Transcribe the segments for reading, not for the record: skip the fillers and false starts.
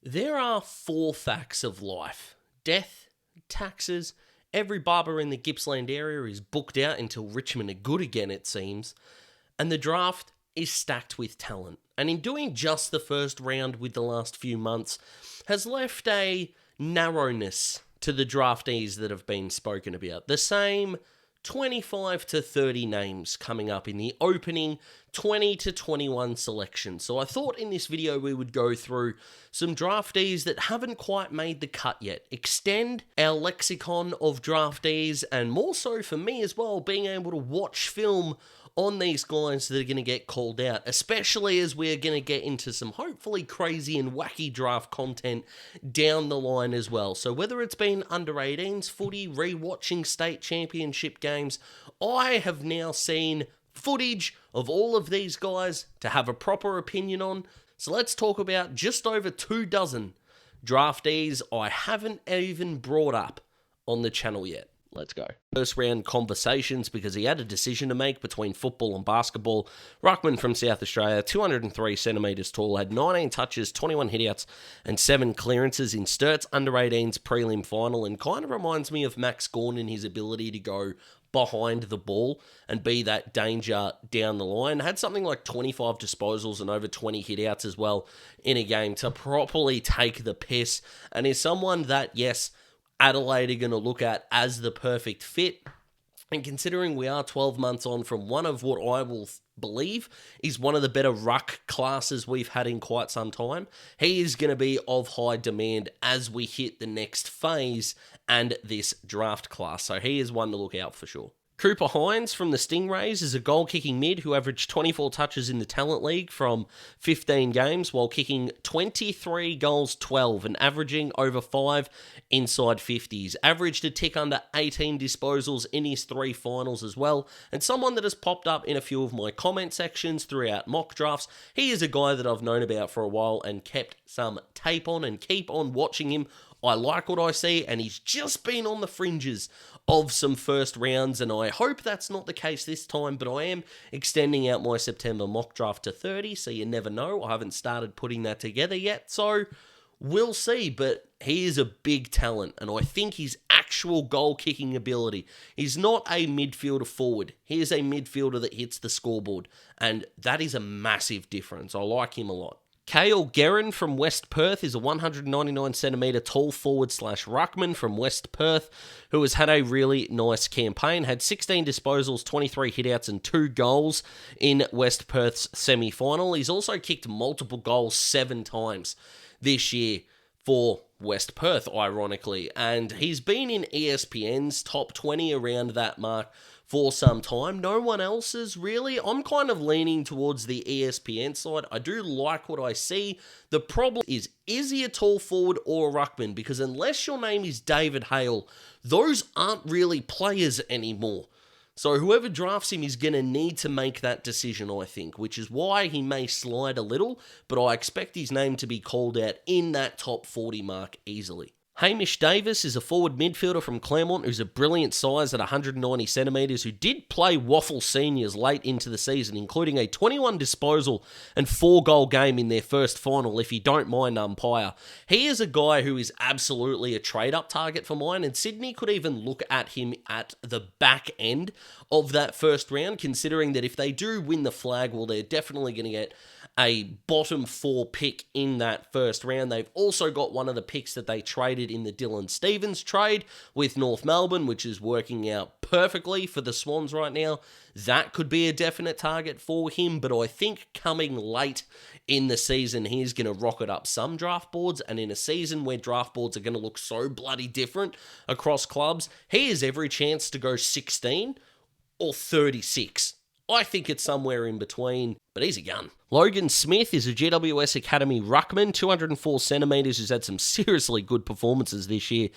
There are 4 facts of life: death, taxes, every barber in the Gippsland area is booked out until Richmond are good again, it seems, and the draft is stacked with talent. And in doing just the first round with the last few months has left a narrowness to the draftees that have been spoken about. The same 25 to 30 names coming up in the opening 20 to 21 selection. So I thought in this video we would go through some draftees that haven't quite made the cut yet, extend our lexicon of draftees, and more so for me as well, being able to watch film on these guys that are going to get called out, especially as we're going to get into some hopefully crazy and wacky draft content down the line as well. So whether it's been under 18s footy, re-watching state championship games, I have now seen footage of all of these guys to have a proper opinion on. So let's talk about just over 24 draftees I haven't even brought up on the channel yet. Let's go. First round conversations, because he had a decision to make between football and basketball. Rockman from South Australia, 203 centimetres tall, had 19 touches, 21 hitouts, and 7 clearances in Sturt's under-18s prelim final, and kind of reminds me of Max Gawn in his ability to go behind the ball and be that danger down the line. Had something like 25 disposals and over 20 hitouts as well in a game to properly take the piss, and is someone that, yes, Adelaide are going to look at as the perfect fit. And considering we are 12 months on from one of what I will believe is one of the better ruck classes we've had in quite some time, he is going to be of high demand as we hit the next phase and this draft class. So he is one to look out for sure. Cooper Hines from the Stingrays is a goal-kicking mid who averaged 24 touches in the Talent League from 15 games while kicking 23 goals 12 and averaging over 5 inside 50s. Averaged a tick under 18 disposals in his 3 finals as well, and someone that has popped up in a few of my comment sections throughout mock drafts. He is a guy that I've known about for a while and kept some tape on and keep on watching him. I like what I see, and he's just been on the fringes of some first rounds, and I hope that's not the case this time, but I am extending out my September mock draft to 30, so you never know. I haven't started putting that together yet, so we'll see, but he is a big talent, and I think his actual goal-kicking ability, he's not a midfielder forward. He is a midfielder that hits the scoreboard, and that is a massive difference. I like him a lot. Kale Garen from West Perth is a 199cm tall forward/ruckman from West Perth who has had a really nice campaign, had 16 disposals, 23 hitouts and 2 goals in West Perth's semi-final. He's also kicked multiple goals 7 times this year for West Perth, ironically, and he's been in ESPN's top 20 around that mark for some time. No one else is really. I'm kind of leaning towards the ESPN side. I do like what I see. The problem is he a tall forward or a ruckman? Because unless your name is David Hale, those aren't really players anymore. So whoever drafts him is going to need to make that decision, I think, which is why he may slide a little, but I expect his name to be called out in that top 40 mark easily. Hamish Davis is a forward midfielder from Claremont who's a brilliant size at 190cm who did play Waffle Seniors late into the season, including a 21 disposal and 4 goal game in their first final, if you don't mind umpire. He is a guy who is absolutely a trade-up target for mine, and Sydney could even look at him at the back end of that first round, considering that if they do win the flag, well, they're definitely going to get a bottom 4 pick in that first round. They've also got one of the picks that they traded in the Dylan Stevens trade with North Melbourne, which is working out perfectly for the Swans right now. That could be a definite target for him, but I think coming late in the season, he's going to rocket up some draft boards, and in a season where draft boards are going to look so bloody different across clubs, he has every chance to go 16 or 36. I think it's somewhere in between, but he's a gun. Logan Smith is a GWS Academy ruckman, 204cm, who's had some seriously good performances this year.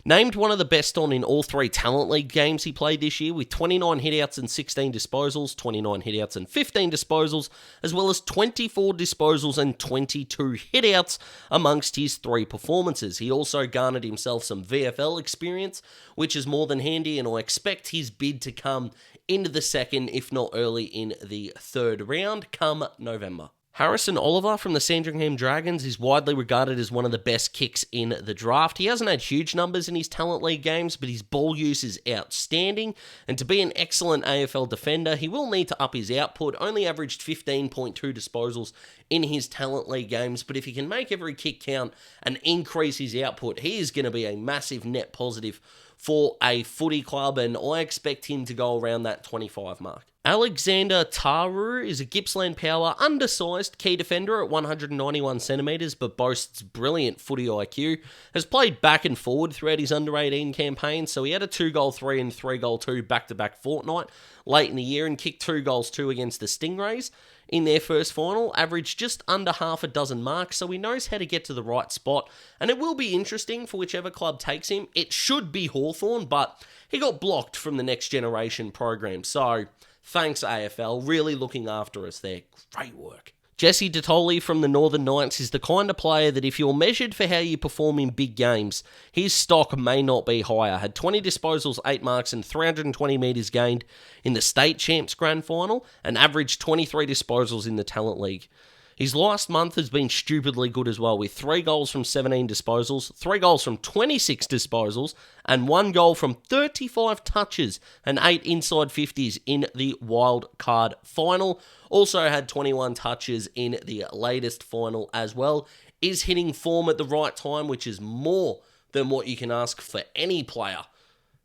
Named one of the best on in all 3 Talent League games he played this year, with 29 hitouts and 16 disposals, 29 hitouts and 15 disposals, as well as 24 disposals and 22 hitouts amongst his 3 performances. He also garnered himself some VFL experience, which is more than handy, and I expect his bid to come into the second, if not early in the third round, come November. Harrison Oliver from the Sandringham Dragons is widely regarded as one of the best kicks in the draft. He hasn't had huge numbers in his Talent League games, but his ball use is outstanding. And to be an excellent AFL defender, he will need to up his output. Only averaged 15.2 disposals in his Talent League games, but if he can make every kick count and increase his output, he is going to be a massive net positive for a footy club, and I expect him to go around that 25 mark. Alexander Taru is a Gippsland power, undersized key defender at 191 centimetres, but boasts brilliant footy IQ. Has played back and forward throughout his under-18 campaign, so he had a 2-goal 3 and 3-goal 2 back-to-back fortnight late in the year and kicked 2 goals 2 against the Stingrays in their first final, averaged just under half a dozen marks, so he knows how to get to the right spot, and it will be interesting for whichever club takes him. It should be Hawthorn, but he got blocked from the Next Generation program, so thanks AFL, really looking after us there. Great work. Jesse Doedee from the Northern Knights is the kind of player that if you're measured for how you perform in big games, his stock may not be higher. Had 20 disposals, 8 marks and 320 metres gained in the State Champs Grand Final and averaged 23 disposals in the Talent League. His last month has been stupidly good as well, with 3 goals from 17 disposals, 3 goals from 26 disposals, and 1 goal from 35 touches and 8 inside 50s in the wild card final. Also had 21 touches in the latest final as well. Is hitting form at the right time, which is more than what you can ask for any player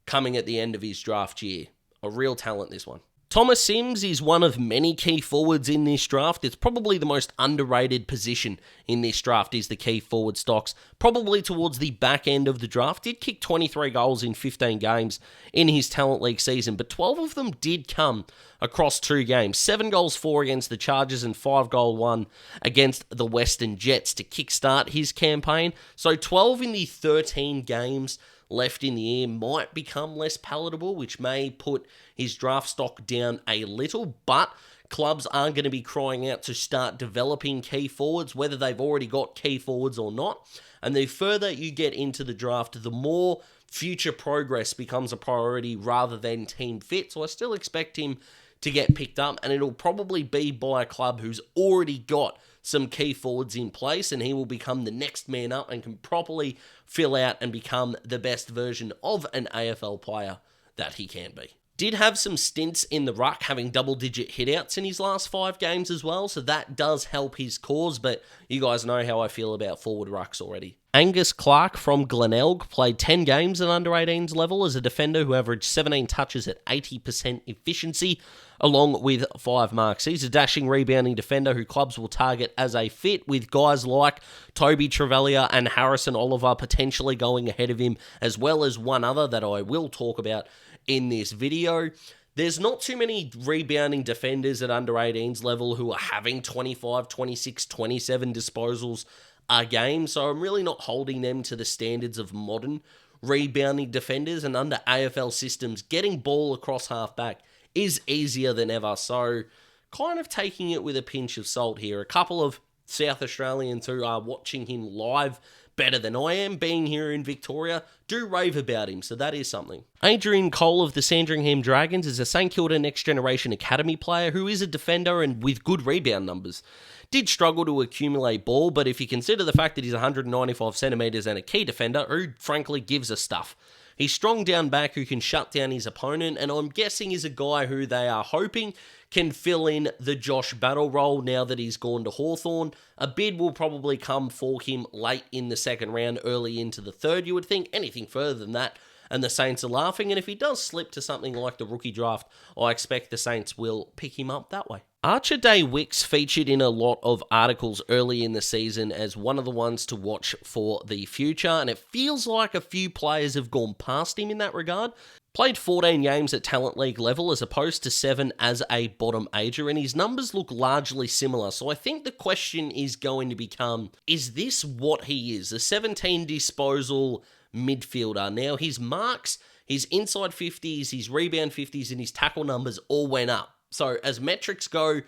coming at the end of his draft year. A real talent, this one. Thomas Sims is one of many key forwards in this draft. It's probably the most underrated position in this draft is the key forward stocks. Probably towards the back end of the draft. Did kick 23 goals in 15 games in his Talent League season, but 12 of them did come across 2 games. 7 goals 4 against the Chargers and 5 goal 1 against the Western Jets to kickstart his campaign. So 12 in the 13 games left in the year might become less palatable, which may put his draft stock down a little, but clubs are going to be crying out to start developing key forwards, whether they've already got key forwards or not. And the further you get into the draft, the more future progress becomes a priority rather than team fit. So I still expect him to get picked up, and it'll probably be by a club who's already got some key forwards in place, and he will become the next man up and can properly fill out and become the best version of an AFL player that he can be. Did have some stints in the ruck, having double-digit hitouts in his last 5 games as well, so that does help his cause, but you guys know how I feel about forward rucks already. Angus Clark from Glenelg played 10 games at under-18s level as a defender who averaged 17 touches at 80% efficiency, along with 5 marks. He's a dashing rebounding defender who clubs will target as a fit, with guys like Toby Trevelyan and Harrison Oliver potentially going ahead of him, as well as one other that I will talk about in this video. There's not too many rebounding defenders at under-18s level who are having 25, 26, 27 disposals a game, so I'm really not holding them to the standards of modern rebounding defenders, and under AFL systems, getting ball across halfback is easier than ever, so kind of taking it with a pinch of salt here. A couple of South Australians who are watching him live better than I am, being here in Victoria, do rave about him, so that is something. Adrien Cole of the Sandringham Dragons is a St Kilda Next Generation Academy player who is a defender and with good rebound numbers. Did struggle to accumulate ball, but if you consider the fact that he's 195 centimetres and a key defender, who frankly gives a stuff. He's strong down back who can shut down his opponent, and I'm guessing is a guy who they are hoping can fill in the Josh Battle role now that he's gone to Hawthorn. A bid will probably come for him late in the second round, early into the third, you would think. Anything further than that, and the Saints are laughing, and if he does slip to something like the rookie draft, I expect the Saints will pick him up that way. Archer Day Wicks featured in a lot of articles early in the season as one of the ones to watch for the future, and it feels like a few players have gone past him in that regard. Played 14 games at Talent League level as opposed to 7 as a bottom ager, and his numbers look largely similar. So I think the question is going to become, is this what he is? A 17 disposal midfielder. Now his marks, his inside 50s, his rebound 50s, and his tackle numbers all went up. So as metrics go,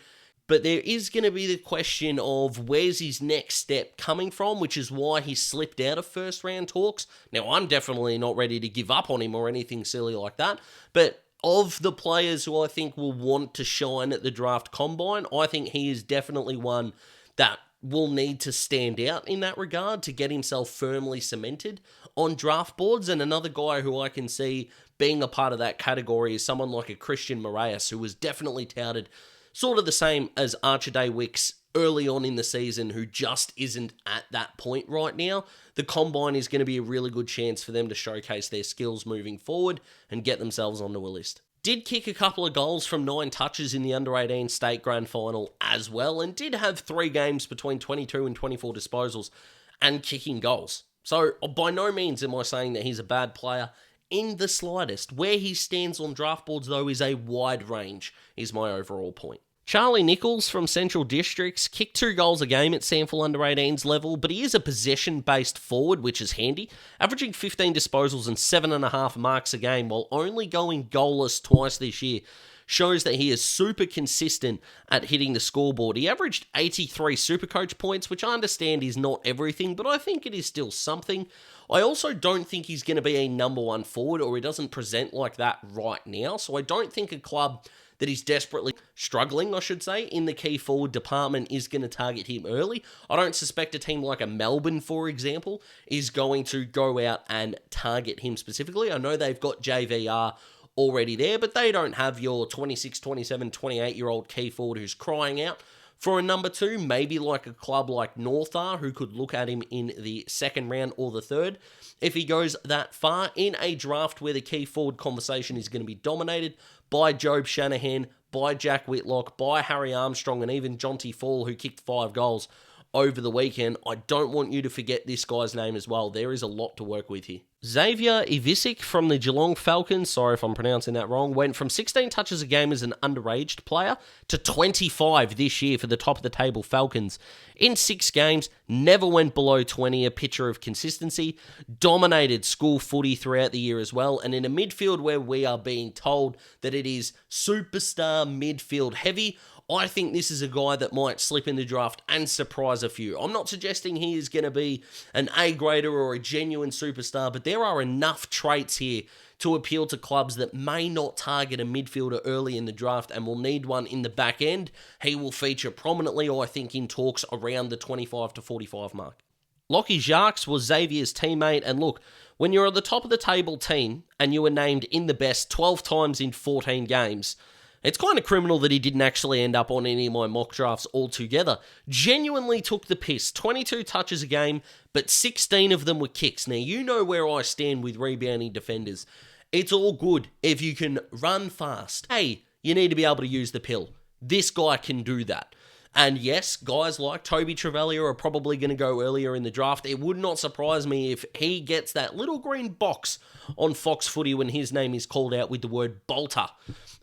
but there is going to be the question of where's his next step coming from, which is why he slipped out of first round talks. Now, I'm definitely not ready to give up on him or anything silly like that, but of the players who I think will want to shine at the draft combine, I think he is definitely one that will need to stand out in that regard to get himself firmly cemented on draft boards. And another guy who I can see being a part of that category is someone like a Christian Moraes, who was definitely touted sort of the same as Archie Wicks early on in the season, who just isn't at that point right now. The Combine is going to be a really good chance for them to showcase their skills moving forward and get themselves onto a list. Did kick a couple of goals from 9 touches in the Under-18 State Grand Final as well, and did have 3 games between 22 and 24 disposals and kicking goals. So by no means am I saying that he's a bad player in the slightest. Where he stands on draft boards, though, is a wide range, is my overall point. Charlie Nichols from Central Districts kicked 2 goals a game at Sample Under-18's level, but he is a possession-based forward, which is handy, averaging 15 disposals and 7.5 marks a game while only going goalless twice this year. Shows that he is super consistent at hitting the scoreboard. He averaged 83 Supercoach points, which I understand is not everything, but I think it is still something. I also don't think he's going to be a number 1 forward, or he doesn't present like that right now, so I don't think a club that he's desperately struggling, I should say, in the key forward department is going to target him early. I don't suspect a team like a Melbourne, for example, is going to go out and target him specifically. I know they've got JVR already there, but they don't have your 26, 27, 28-year-old key forward who's crying out for a number 2, maybe like a club like North are, who could look at him in the 2nd round or the 3rd. If he goes that far in a draft where the key forward conversation is going to be dominated by Job Shanahan, by Jack Whitlock, by Harry Armstrong, and even Jonty Fall, who kicked 5 goals over the weekend, I don't want you to forget this guy's name as well. There is a lot to work with here. Xavier Izzet from the Geelong Falcons, sorry if I'm pronouncing that wrong, went from 16 touches a game as an underaged player to 25 this year for the top-of-the-table Falcons. In 6 games, never went below 20, a picture of consistency, dominated school footy throughout the year as well, and in a midfield where we are being told that it is superstar midfield heavy, I think this is a guy that might slip in the draft and surprise a few. I'm not suggesting he is going to be an A-grader or a genuine superstar, but there are enough traits here to appeal to clubs that may not target a midfielder early in the draft and will need one in the back end. He will feature prominently, I think, in talks around the 25 to 45 mark. Lockie Jacques was Xavier's teammate, and look, when you're at the top of the table team and you were named in the best 12 times in 14 games, it's kind of criminal that he didn't actually end up on any of my mock drafts altogether. Genuinely took the piss. 22 touches a game, but 16 of them were kicks. Now, you know where I stand with rebounding defenders. It's all good if you can run fast. Hey, you need to be able to use the pill. This guy can do that. And yes, guys like Toby Trevelyan are probably going to go earlier in the draft. It would not surprise me if he gets that little green box on Fox Footy when his name is called out with the word Bolter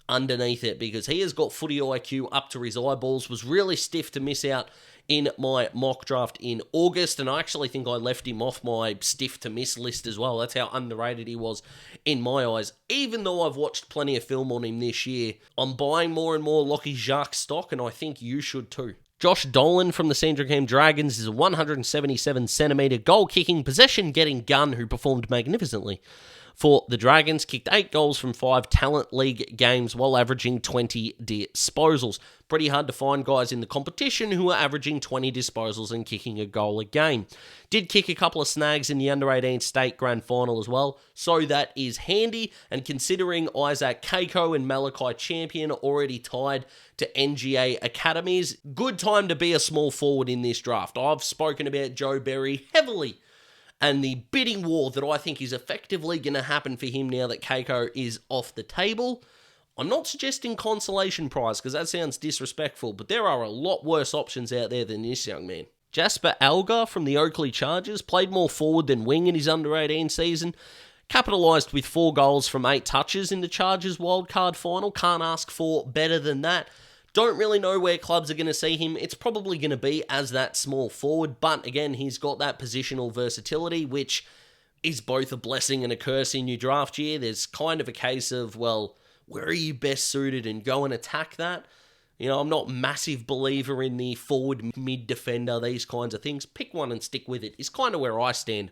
underneath it, because he has got footy IQ up to his eyeballs. Was really stiff to miss out in my mock draft in August, and I actually think I left him off my stiff to miss list as well. That's how underrated he was in my eyes. Even though I've watched plenty of film on him this year, I'm buying more and more Lockie Jacques stock, and I think you should too. Josh Dolan from the Sandringham Dragons is a 177cm goal-kicking, possession-getting gun who performed magnificently for the Dragons, kicked 8 goals from 5 Talent League games while averaging 20 disposals. Pretty hard to find guys in the competition who are averaging 20 disposals and kicking a goal a game. Did kick a couple of snags in the Under-18 State Grand Final as well, so that is handy. And considering Isaac Keiko and Malachi Champion are already tied to NGA academies, good time to be a small forward in this draft. I've spoken about Joe Berry heavily, and the bidding war that I think is effectively going to happen for him now that Keiko is off the table. I'm not suggesting consolation prize, because that sounds disrespectful, but there are a lot worse options out there than this young man. Jasper Algar from the Oakley Chargers played more forward than wing in his under-18 season, capitalised with 4 goals from 8 touches in the Chargers wildcard final. Can't ask for better than that. Don't really know where clubs are going to see him. It's probably going to be as that small forward, but again, he's got that positional versatility, which is both a blessing and a curse in your draft year. There's kind of a case of, well, where are you best suited, and go and attack that. You know, I'm not a massive believer in the forward mid defender, these kinds of things. Pick one and stick with it is kind of where I stand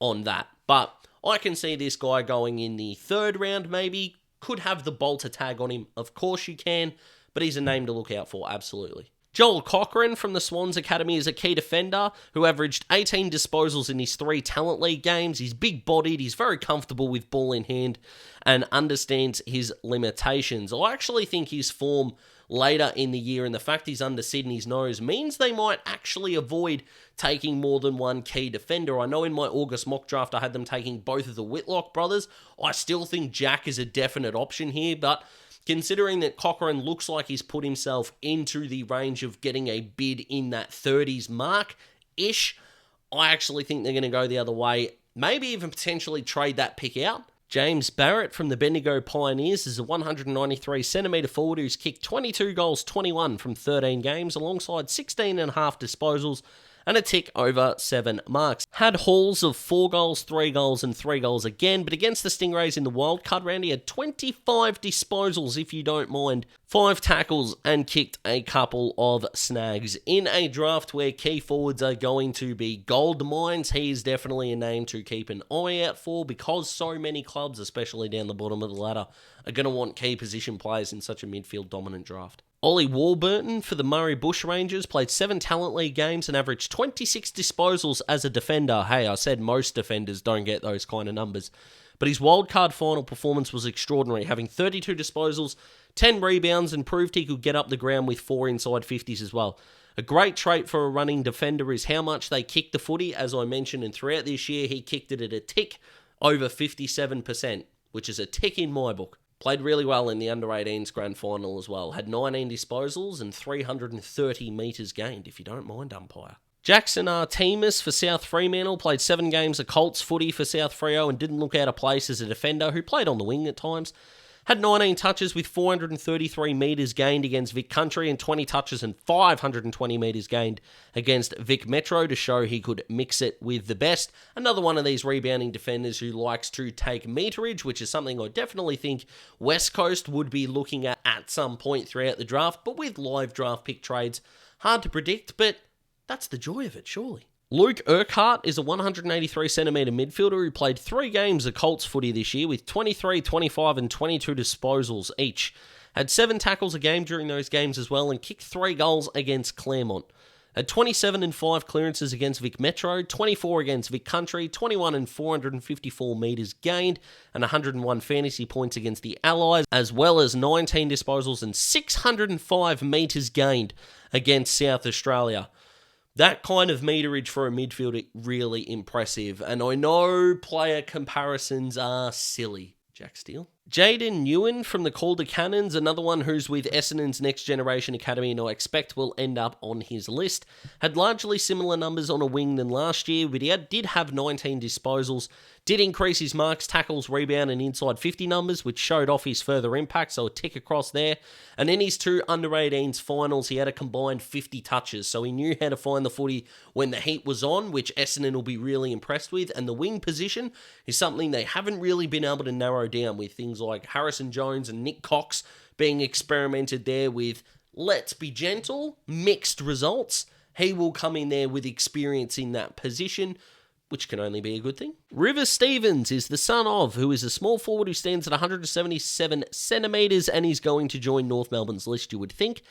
on that. But I can see this guy going in the 3rd round maybe. Could have the bolter tag on him. Of course you can. But he's a name to look out for, absolutely. Joel Cochran from the Swans Academy is a key defender who averaged 18 disposals in his 3 Talent League games. He's big-bodied, he's very comfortable with ball in hand, and understands his limitations. I actually think his form later in the year and the fact he's under Sydney's nose means they might actually avoid taking more than one key defender. I know in my August mock draft I had them taking both of the Whitlock brothers. I still think Jack is a definite option here, but considering that Cochran looks like he's put himself into the range of getting a bid in that 30s mark-ish, I actually think they're going to go the other way. Maybe even potentially trade that pick out. James Barrett from the Bendigo Pioneers is a 193cm forward who's kicked 22 goals, 21 from 13 games, alongside 16.5 disposals and a tick over 7 marks. Had hauls of 4 goals, 3 goals, and 3 goals again, but against the Stingrays in the wildcard round, he had 25 disposals, if you don't mind, 5 tackles, and kicked a couple of snags. In a draft where key forwards are going to be gold mines, he is definitely a name to keep an eye out for, because so many clubs, especially down the bottom of the ladder, are going to want key position players in such a midfield-dominant draft. Ole Walberton for the Murray Bushrangers played 7 Talent League games and averaged 26 disposals as a defender. Hey, I said most defenders don't get those kind of numbers. But his wildcard final performance was extraordinary, having 32 disposals, 10 rebounds, and proved he could get up the ground with 4 inside 50s as well. A great trait for a running defender is how much they kick the footy. As I mentioned, and throughout this year, he kicked it at a tick over 57%, which is a tick in my book. Played really well in the under-18s grand final as well. Had 19 disposals and 330 metres gained, if you don't mind, umpire. Jackson Artemis for South Fremantle played 7 games of Colts footy for South Freo and didn't look out of place as a defender who played on the wing at times. Had 19 touches with 433 metres gained against Vic Country and 20 touches and 520 metres gained against Vic Metro to show he could mix it with the best. Another one of these rebounding defenders who likes to take meterage, which is something I definitely think West Coast would be looking at some point throughout the draft. But with live draft pick trades, hard to predict, but that's the joy of it, surely. Luke Urquhart is a 183cm midfielder who played 3 games of Colts footy this year with 23, 25 and 22 disposals each. Had 7 tackles a game during those games as well and kicked 3 goals against Claremont. Had 27 and 5 clearances against Vic Metro, 24 against Vic Country, 21 and 454 metres gained, and 101 fantasy points against the Allies, as well as 19 disposals and 605 metres gained against South Australia. That kind of meterage for a midfielder, really impressive. And I know player comparisons are silly. Jack Steele. Jaden Ewan from the Calder Cannons, another one who's with Essendon's Next Generation Academy and I expect will end up on his list. Had largely similar numbers on a wing than last year, but he did have 19 disposals, did increase his marks, tackles, rebound and inside 50 numbers, which showed off his further impact, so a tick across there. And in his 2 under-18s finals, he had a combined 50 touches, so he knew how to find the footy when the heat was on, which Essendon will be really impressed with. And the wing position is something they haven't really been able to narrow down, with things like Harrison Jones and Nick Cox being experimented there with, let's be gentle, mixed results. He will come in there with experience in that position, which can only be a good thing. River Stevens is the son of, who is a small forward who stands at 177 centimetres and is going to join North Melbourne's list, you would think.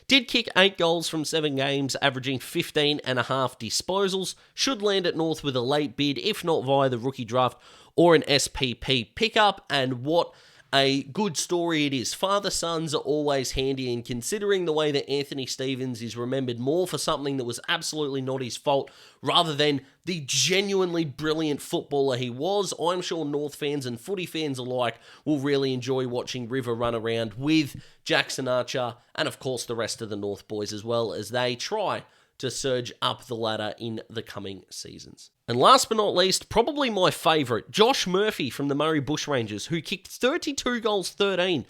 Did kick 8 goals from 7 games, averaging 15.5 disposals. Should land at North with a late bid, if not via the rookie draft or an SPP pickup. And what a good story it is. Father-sons are always handy, and considering the way that Anthony Stevens is remembered more for something that was absolutely not his fault, rather than the genuinely brilliant footballer he was, I'm sure North fans and footy fans alike will really enjoy watching River run around with Jackson Archer, and of course the rest of the North boys as well, as they try to surge up the ladder in the coming seasons. And last but not least, probably my favourite, Josh Murphy from the Murray Bushrangers, who kicked 32 goals 13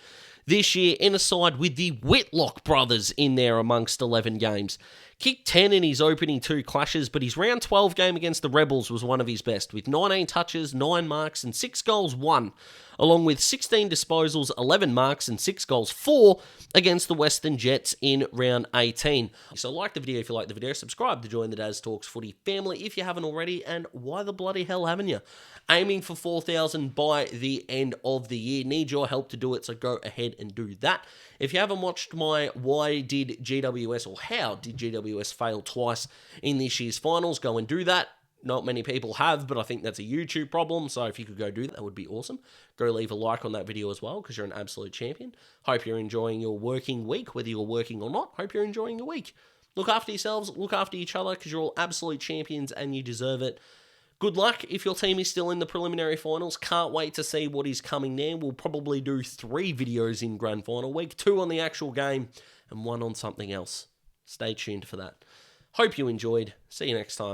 this year in a side with the Whitlock brothers in there amongst 11 games. Kicked 10 in his opening 2 clashes, but his round 12 game against the Rebels was one of his best, with 19 touches, 9 marks and 6 goals won, along with 16 disposals, 11 marks and 6 goals for against the Western Jets in round 18. So like the video if you like the video, subscribe to join the Daz Talks Footy family if you haven't already, and why the bloody hell haven't you? Aiming for 4,000 by the end of the year. Need your help to do it, so go ahead and do that. If you haven't watched my Why Did GWS or How Did GWS Fail Twice in this year's finals, go and do that. Not many people have, but I think that's a YouTube problem, so if you could go do that, that would be awesome. Go leave a like on that video as well, because you're an absolute champion. Hope you're enjoying your working week, whether you're working or not. Hope you're enjoying your week. Look after yourselves, look after each other, because you're all absolute champions and you deserve it. Good luck if your team is still in the preliminary finals. Can't wait to see what is coming there. We'll probably do 3 videos in grand final week, 2 on the actual game and 1 on something else. Stay tuned for that. Hope you enjoyed. See you next time.